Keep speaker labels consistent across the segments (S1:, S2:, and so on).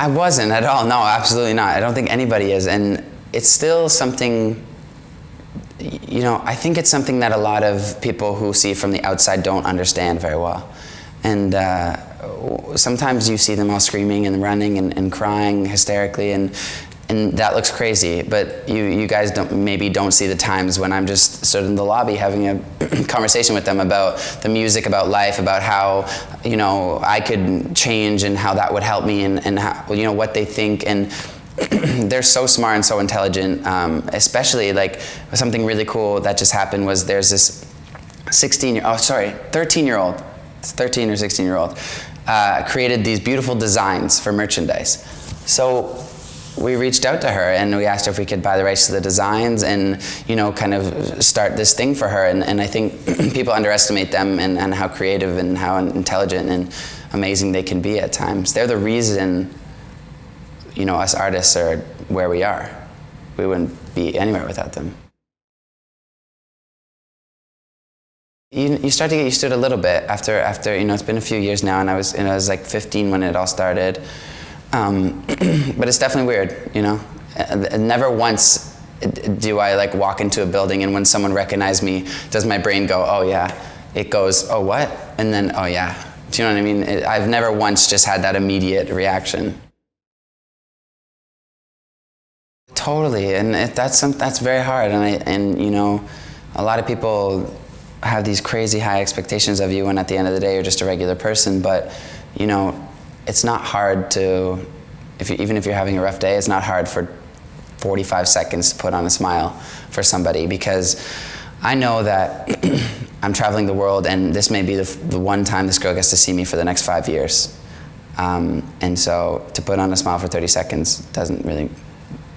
S1: I wasn't at all. No, absolutely not. I don't think anybody is. And it's still something, you know, I think it's something that a lot of people who see from the outside don't understand very well. And sometimes you see them all screaming and running and crying hysterically, and that looks crazy. But you guys maybe don't see the times when I'm just sort of in the lobby having a conversation with them about the music, about life, about how, you know, I could change and how that would help me, and how, you know, what they think. And they're so smart and so intelligent. Especially like something really cool that just happened was there's this 13 or 16-year-old created these beautiful designs for merchandise. So we reached out to her and we asked her if we could buy the rights to the designs and, you know, kind of start this thing for her. And I think people underestimate them and how creative and how intelligent and amazing they can be at times. They're the reason, you know, us artists are where we are. We wouldn't be anywhere without them. You start to get used to it a little bit after you know, it's been a few years now, and I was like 15 when it all started. But it's definitely weird, you know. Never once do I like walk into a building and when someone recognizes me, does my brain go, oh yeah? It goes, oh what? And then, oh yeah. Do you know what I mean? I've never once just had that immediate reaction. Totally, and that's very hard. And you know, a lot of people have these crazy high expectations of you when at the end of the day you're just a regular person. But you know, it's not hard to, even if you're having a rough day, it's not hard for 45 seconds to put on a smile for somebody, because I know that I'm traveling the world and this may be the one time this girl gets to see me for the next 5 years. And so to put on a smile for 30 seconds doesn't really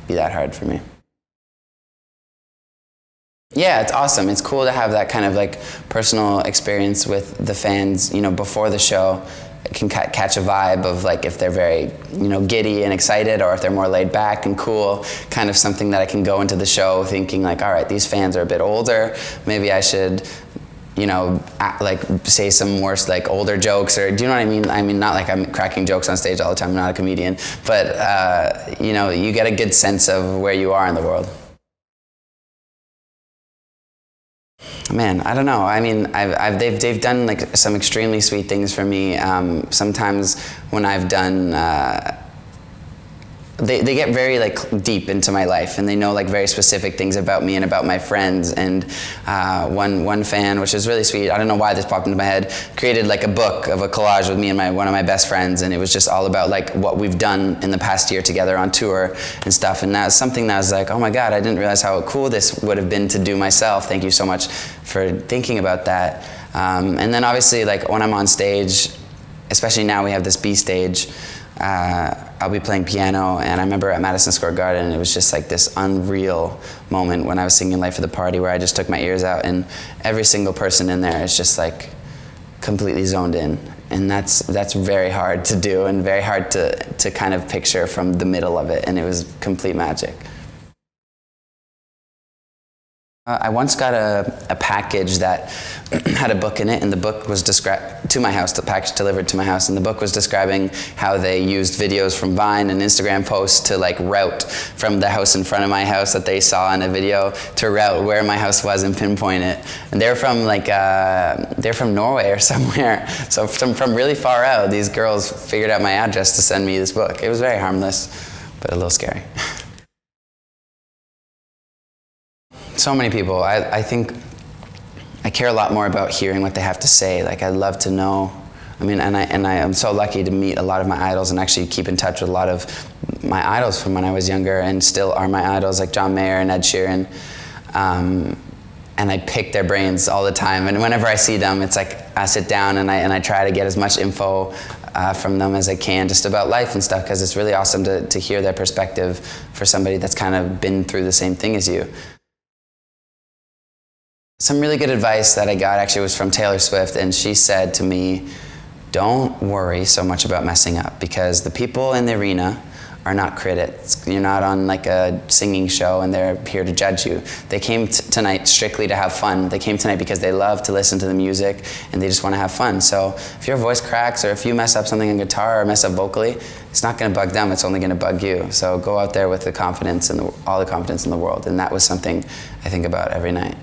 S1: be that hard for me. Yeah, it's awesome. It's cool to have that kind of like personal experience with the fans, you know, before the show. It can catch a vibe of like if they're very, you know, giddy and excited, or if they're more laid back and cool, kind of something that I can go into the show thinking like, all right, these fans are a bit older, maybe I should, you know, like say some more like older jokes, or do you know what I mean? I mean, not like I'm cracking jokes on stage all the time, I'm not a comedian, but you know, you get a good sense of where you are in the world. Man, I don't know. I mean, they've done like some extremely sweet things for me. Sometimes when I've done, they get very like deep into my life, and they know like very specific things about me and about my friends. And one fan, which is really sweet, I don't know why this popped into my head, created like a book of a collage with me and one of my best friends, and it was just all about like what we've done in the past year together on tour and stuff. And that was something that I was like, oh my God, I didn't realize how cool this would have been to do myself. Thank you so much for thinking about that. And then obviously like when I'm on stage, especially now we have this B stage, I'll be playing piano, and I remember at Madison Square Garden, it was just like this unreal moment when I was singing Life of the Party, where I just took my ears out, and every single person in there is just like completely zoned in. And that's very hard to do, and very hard to kind of picture from the middle of it, and it was complete magic. I once got a package that had a book in it, and the book was described to my house, the package delivered to my house, and the book was describing how they used videos from Vine and Instagram posts to like route from the house in front of my house that they saw in a video to route where my house was and pinpoint it. And they're from like, they're from Norway or somewhere. So from really far out, these girls figured out my address to send me this book. It was very harmless, but a little scary. So many people. I think I care a lot more about hearing what they have to say. Like, I'd love to know. I mean, and I am so lucky to meet a lot of my idols and actually keep in touch with a lot of my idols from when I was younger, and still are my idols, like John Mayer and Ed Sheeran. And I pick their brains all the time. And whenever I see them, it's like I sit down and I try to get as much info from them as I can, just about life and stuff, because it's really awesome to hear their perspective for somebody that's kind of been through the same thing as you. Some really good advice that I got actually was from Taylor Swift, and she said to me, don't worry so much about messing up, because the people in the arena are not critics. You're not on like a singing show and they're here to judge you. They came tonight strictly to have fun. They came tonight because they love to listen to the music and they just want to have fun. So if your voice cracks or if you mess up something on guitar or mess up vocally, it's not going to bug them, it's only going to bug you. So go out there with the confidence and all the confidence in the world. And that was something I think about every night.